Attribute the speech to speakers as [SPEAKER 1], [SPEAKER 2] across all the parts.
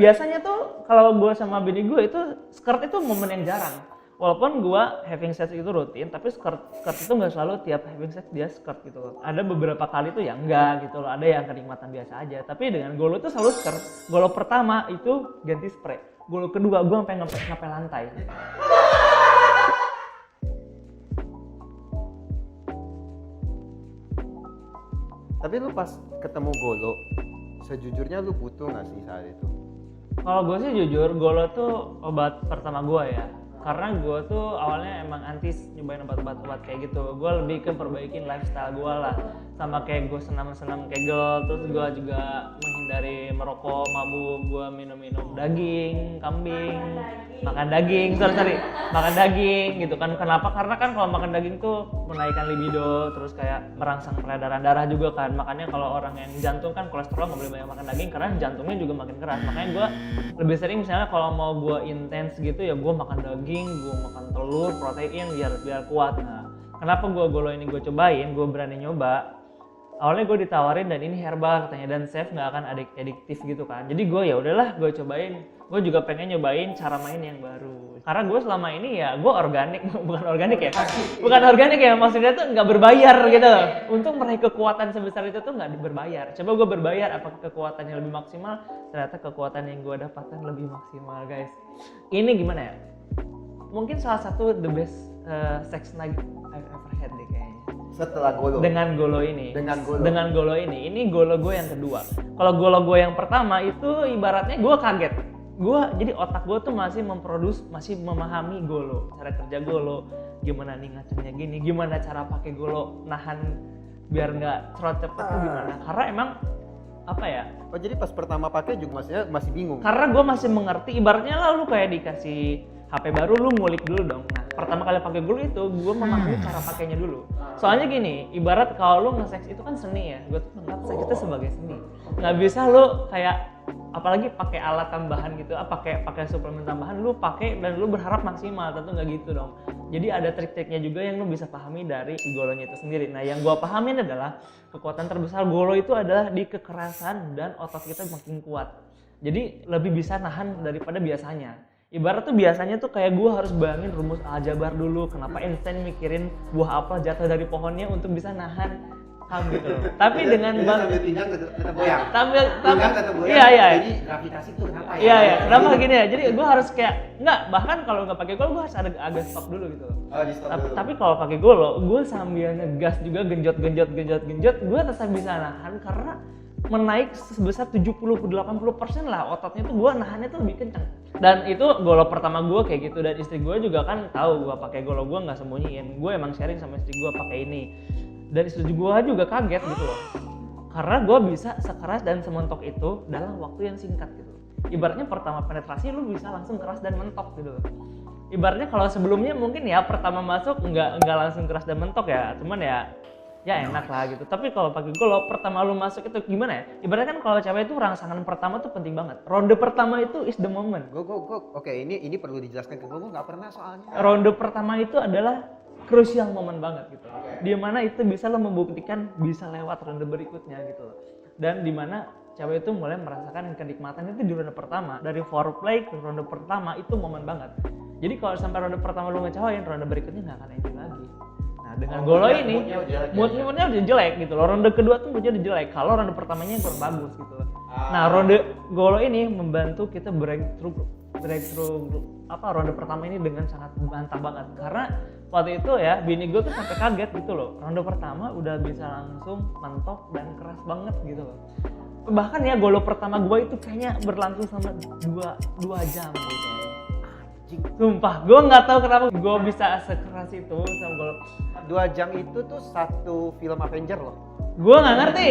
[SPEAKER 1] Biasanya tuh kalau gue sama bini gue itu skirt itu momen yang jarang. Walaupun gue having sex itu rutin, tapi skirt itu nggak selalu tiap having sex dia skirt gitu loh. Ada beberapa kali tuh ya enggak gitu loh, ada yang kenikmatan biasa aja. Tapi dengan golo itu selalu skirt. Golo pertama itu ganti spray. Golo kedua gue sampai ngape lantai.
[SPEAKER 2] Tapi lu pas ketemu golo, sejujurnya lu butuh nggak sih saat itu?
[SPEAKER 1] Kalau gue sih jujur, golo tuh obat pertama gue ya. Karena gue tuh awalnya emang anti nyobain obat kayak gitu. Gue lebih ke perbaikin lifestyle gue lah. Sama kayak gue senam kegel, terus gue juga menghindari merokok, mabuk, gue minum daging, kambing, makan daging gitu kan. Kenapa? Karena kan kalau makan daging tuh menaikkan libido, terus kayak merangsang peredaran darah juga kan. Makanya kalau orang yang jantung kan kolesterol nggak boleh banyak makan daging karena jantungnya juga makin keras. Makanya gue lebih sering misalnya kalau mau gue intens gitu ya gue makan daging, gue makan telur, protein biar kuat. Nah, kenapa gue golo ini gue cobain, gue berani nyoba. Awalnya gue ditawarin dan ini herbal katanya dan safe, nggak akan adiktif gitu kan. Jadi gue ya udahlah gue cobain. Gue juga pengen nyobain cara main yang baru. Karena gue selama ini ya gue organik, bukan organik ya, maksudnya tuh nggak berbayar gitu. Untuk meraih kekuatan sebesar itu tuh nggak berbayar. Coba gue berbayar, apakah kekuatannya lebih maksimal? Ternyata kekuatan yang gue dapatkan lebih maksimal guys. Ini gimana ya? Mungkin salah satu the best sex night I've ever had deh kayaknya.
[SPEAKER 2] Setelah golo?
[SPEAKER 1] Dengan golo ini. Ini golo gue yang kedua. Kalau golo gue yang pertama itu ibaratnya gue kaget. Jadi otak gue tuh masih memahami golo, cara kerja golo, gimana nih ngacungnya gini, gimana cara pakai golo nahan biar nggak cerot cepet tuh gimana. Karena emang apa ya?
[SPEAKER 2] Oh jadi pas pertama pakai juga masih bingung?
[SPEAKER 1] Karena gue masih mengerti, ibaratnya lah lu kayak dikasih HP baru lu ngulik dulu dong. Nah, pertama kali pakai golo itu gue memahami cara pakainya dulu. Soalnya gini, ibarat kalau lu nge-sex itu kan seni ya. Gue tuh menganggap seks itu sebagai seni. Nggak bisa lu kayak apalagi pakai alat tambahan gitu, pakai suplemen tambahan lu pakai dan lu berharap maksimal, tentu nggak gitu dong. Jadi ada trik-triknya juga yang lu bisa pahami dari si golonya itu sendiri. Nah, yang gua pahamin adalah kekuatan terbesar golo itu adalah di kekerasan dan otot kita makin kuat. Jadi lebih bisa nahan daripada biasanya. Ibarat tuh biasanya tuh kayak gue harus bayangin rumus aljabar dulu, kenapa Einstein mikirin buah apel jatuh dari pohonnya untuk bisa nahan ham gitu loh. Tapi dengan
[SPEAKER 2] sambil pinggang tetap goyang.
[SPEAKER 1] Pinggang
[SPEAKER 2] tetap goyang.
[SPEAKER 1] Iya.
[SPEAKER 2] Jadi gravitasi tuh kenapa ya?
[SPEAKER 1] Iya. Kenapa gini ya? Jadi gue harus kayak bahkan kalau nggak pakai golo gue harus ada agak stop dulu gitu loh.
[SPEAKER 2] Oh, di stop dulu.
[SPEAKER 1] Tapi kalau pakai golo, gue sambil ngegas juga genjot, gue tetap bisa nahan karena menaik sebesar 70-80% lah ototnya tuh gue nahannya tuh lebih kencang. Dan itu golo pertama gue kayak gitu, dan istri gue juga kan tahu gue pakai golo, gue nggak sembunyiin, gue emang sharing sama istri gue pakai ini, dan istri gue juga kaget gitu loh, karena gue bisa sekeras dan sementok itu dalam waktu yang singkat gitu. Ibaratnya pertama penetrasi lu bisa langsung keras dan mentok gitu loh. Ibaratnya kalau sebelumnya mungkin ya pertama masuk nggak langsung keras dan mentok ya, cuman ya enak lah gitu. Tapi kalau pakai golo pertama lu masuk itu gimana ya? Ibaratnya kan kalau cewek itu rangsangan pertama tuh penting banget. Ronde pertama itu is the moment.
[SPEAKER 2] Oke, ini perlu dijelaskan ke gue nggak pernah soalnya.
[SPEAKER 1] Ronde pertama itu adalah crucial moment banget gitu. Di mana itu bisa lo membuktikan bisa lewat ronde berikutnya gitu loh. Dan di mana cewek itu mulai merasakan kenikmatan itu di ronde pertama. Dari foreplay ke ronde pertama itu momen banget. Jadi kalau sampai ronde pertama lu ngecewain, ronde berikutnya nggak akan enjoy lagi. Nah, dengan golo ini moodnya udah jelek gitu loh. Ronde kedua tuh moodnya udah jelek kalau ronde pertamanya kurang bagus gitu loh. Nah, ronde golo ini membantu kita breakthrough ronde pertama ini dengan sangat mantap banget. Karena waktu itu ya bini gue tuh sampai kaget gitu loh. Ronde pertama udah bisa langsung mentok dan keras banget gitu loh. Bahkan ya golo pertama gue itu kayaknya berlangsung sama 2 jam gitu. Sumpah, gue nggak tahu kenapa gue bisa sekeras itu sama golo.
[SPEAKER 2] 2 jam itu tuh satu film Avenger loh.
[SPEAKER 1] Gue nggak ngerti.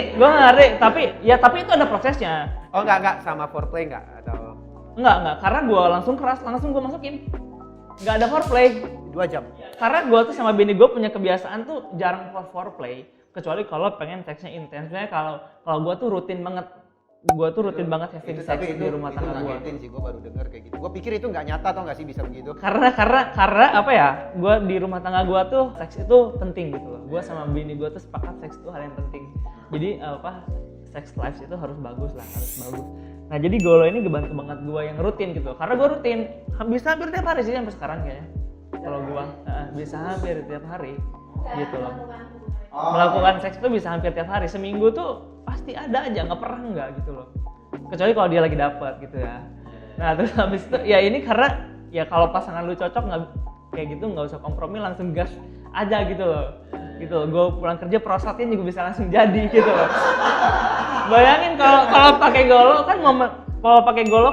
[SPEAKER 1] Tapi itu ada prosesnya.
[SPEAKER 2] Oh nggak sama foreplay nggak atau?
[SPEAKER 1] Nggak, karena gue langsung keras, langsung gue masukin. Nggak ada foreplay.
[SPEAKER 2] 2 jam.
[SPEAKER 1] Karena gue tuh sama bini gue punya kebiasaan tuh jarang foreplay, kecuali kalau pengen seksnya intens. Sebenarnya kalau gue tuh rutin banget having sex di rumah tangga gue.
[SPEAKER 2] Itu sih, gue baru denger kayak gitu. Gue pikir itu nggak nyata atau nggak sih bisa begitu?
[SPEAKER 1] Karena apa ya? Gue di rumah tangga gue tuh seks itu penting gitu loh. Gue sama bini gue tuh sepakat seks itu hal yang penting. Jadi sex life itu harus bagus. Nah jadi golo ini ngebantu banget gue yang rutin gitu, karena gue rutin bisa hampir tiap hari sih sampai sekarang kayaknya. Kalau gue bisa hampir tiap hari gitu loh. Melakukan seks itu bisa hampir tiap hari, seminggu tuh pasti ada aja, nggak pernah nggak gitu loh. Kecuali kalau dia lagi dapet gitu ya. Nah terus habis itu ya ini karena ya kalau pasangan lu cocok nggak kayak gitu, nggak usah kompromi, langsung gas aja gitu loh. Gitu loh. Gue pulang kerja prostatnya juga bisa langsung jadi gitu loh. Bayangin kalau pakai golo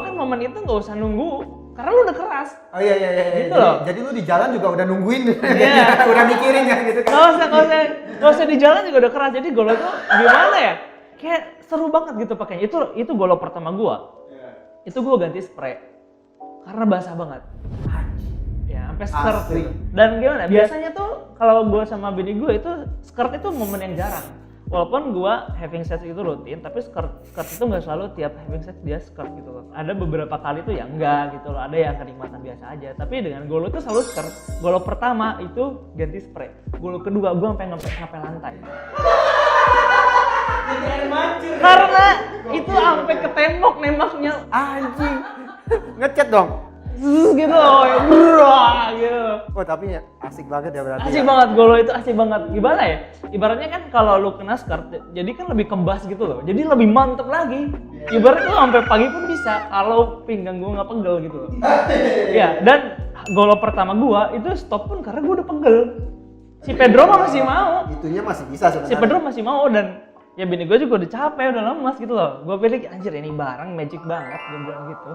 [SPEAKER 1] kan momen itu nggak usah nunggu karena lu udah keras.
[SPEAKER 2] Oh iya.
[SPEAKER 1] Gitu loh.
[SPEAKER 2] Jadi lu di jalan juga udah nungguin.
[SPEAKER 1] Iya.
[SPEAKER 2] Udah mikirin ya gitu.
[SPEAKER 1] Nggak usah di jalan juga udah keras. Jadi golo tuh gimana ya? Kayak seru banget gitu pakainya. Itu golo pertama gua. Itu gua ganti spray karena basah banget. Ya, sampai skirt gitu. Dan gimana? Biasanya tuh kalau gua sama bini gua itu skirt itu momen yang jarang. Walaupun gua having sex itu rutin, tapi skirt itu nggak selalu tiap having sex dia skirt gitu loh. Ada beberapa kali tuh ya enggak gitu loh, ada yang kenikmatan biasa aja. Tapi dengan golo tuh selalu skirt. Golo pertama itu ganti spray. Golo kedua gua sampai ngepel lantai. Karena itu sampai ke tembok nembaknya.
[SPEAKER 2] Anjing. Ngecat dong.
[SPEAKER 1] Gitu loh, gitu.
[SPEAKER 2] Oh tapi ya asik banget ya berarti.
[SPEAKER 1] Asik banget, golo itu asik banget. Gimana ya? Ibaratnya kan kalau lu kena skirt, jadi kan lebih kembas gitu loh. Jadi lebih mantep lagi. Ibaratnya lu sampai pagi pun bisa kalau pinggang gua nggak pegel gitu loh. Iya, dan golo pertama gua itu stop pun karena gua udah pegel. Si Pedro mah masih mau.
[SPEAKER 2] Itunya masih bisa sebenarnya.
[SPEAKER 1] Si Pedro masih mau dan ya bini gua juga udah capek, udah lemas gitu loh. Gua pilih anjir ini barang magic banget, gua bilang gitu.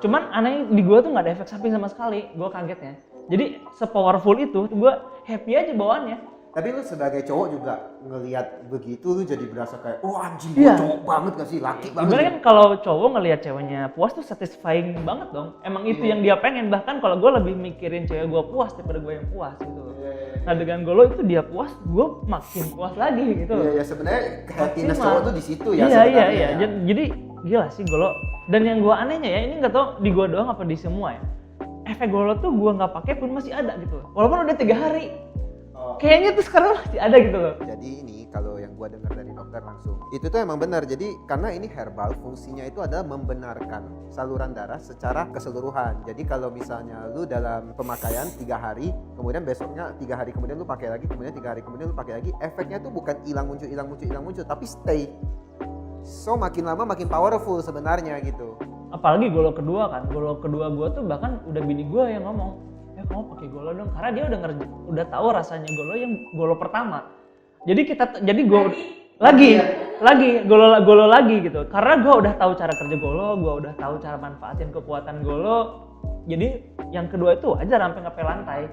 [SPEAKER 1] Cuman anehnya di gua tuh nggak ada efek samping sama sekali, gua kagetnya. Jadi sepowerful itu, gua happy aja bawaannya.
[SPEAKER 2] Tapi lu sebagai cowok juga ngelihat begitu lu jadi berasa kayak, oh anjing gua cowok banget gak sih, laki banget.
[SPEAKER 1] Gimana kan kalau cowok ngelihat ceweknya puas tuh satisfying banget dong. Emang itu yang dia pengen, bahkan kalau gua lebih mikirin cewek gua puas daripada gua yang puas gitu. Nah dengan golo itu dia puas, gua makin puas lagi gitu.
[SPEAKER 2] Iya sebenarnya happiness cowok tuh di situ ya.
[SPEAKER 1] Iya. Jadi gila sih golo. Dan yang gua anehnya ya, ini nggak tau di gua doang apa di semua ya. Efek golo tuh gua nggak pakai pun masih ada gitu loh. Walaupun udah 3 hari. Kayaknya tuh sekarang masih ada gitu loh.
[SPEAKER 2] Jadi ini kalau yang gua dengar dari dokter langsung, itu tuh emang benar. Jadi karena ini herbal, fungsinya itu adalah membenarkan saluran darah secara keseluruhan. Jadi kalau misalnya lu dalam pemakaian 3 hari, kemudian besoknya 3 hari kemudian lu pakai lagi, kemudian 3 hari kemudian lu pakai lagi, efeknya tuh bukan hilang muncul, tapi stay. So makin lama makin powerful sebenarnya gitu.
[SPEAKER 1] Apalagi golo kedua kan, golo kedua gua tuh bahkan udah bini gua yang ngomong, ya kamu pakai golo dong, karena dia udah tahu rasanya golo yang golo pertama. Jadi gua lagi golo lagi gitu, karena gua udah tahu cara kerja golo, gua udah tahu cara manfaatin kekuatan golo. Jadi yang kedua itu aja sampai ngepel lantai.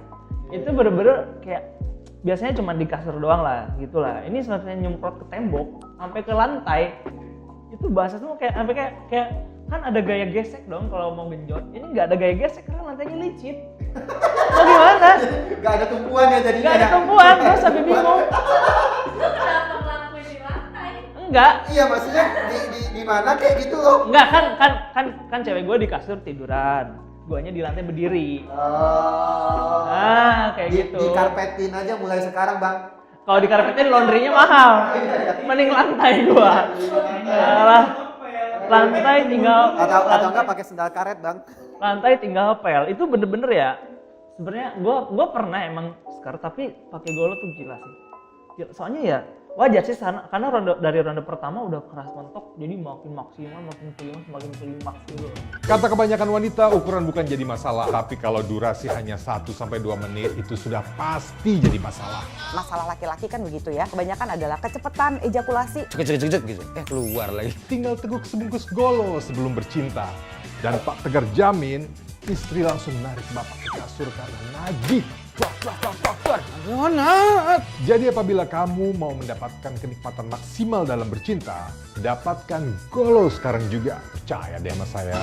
[SPEAKER 1] Itu bener-bener kayak biasanya cuma di kasur doang lah gitulah. Ini sampai nyemprot ke tembok sampai ke lantai. Itu bahasa tuh kayak kan ada gaya gesek dong kalau mau genjot. Ini nggak ada gaya gesek karena lantainya licin. Mau gimana?
[SPEAKER 2] Gak ada tumpuan ya jadinya.
[SPEAKER 1] Gak ada tumpuan, gue sampai bingung.
[SPEAKER 3] Kenapa ngelakuin di lantai?
[SPEAKER 1] Enggak.
[SPEAKER 2] Iya maksudnya di mana kayak gitu loh.
[SPEAKER 1] Enggak kan cewek gue di kasur tiduran. Guanya di lantai berdiri.
[SPEAKER 2] Oh.
[SPEAKER 1] Nah, kayak gitu.
[SPEAKER 2] Dikarpetin aja mulai sekarang, Bang.
[SPEAKER 1] Kalau dikarpetin laundrynya mahal. Mending lantai gua. Alah. Lantai tinggal
[SPEAKER 2] atau enggak pakai sendal karet, Bang.
[SPEAKER 1] Lantai tinggal pel. Itu bener-bener ya. Sebenarnya gua pernah emang skirt tapi pakai golo tuh gila sih. Soalnya ya wajar sih karena dari ronde pertama udah keras mentok, jadi makin maksimal, makin klimaks gitu.
[SPEAKER 4] Kata kebanyakan wanita, ukuran bukan jadi masalah, tapi kalau durasi hanya 1-2 menit itu sudah pasti jadi masalah.
[SPEAKER 5] Masalah laki-laki kan begitu ya, kebanyakan adalah kecepatan ejakulasi.
[SPEAKER 6] Cek gitu, keluar lagi.
[SPEAKER 4] Tinggal teguk sebungkus golo sebelum bercinta. Dan Pak Tegar jamin, istri langsung narik bapak ke kasur karena nagih. Jadi apabila kamu mau mendapatkan kenikmatan maksimal dalam bercinta, dapatkan golo sekarang juga. Percaya deh sama saya.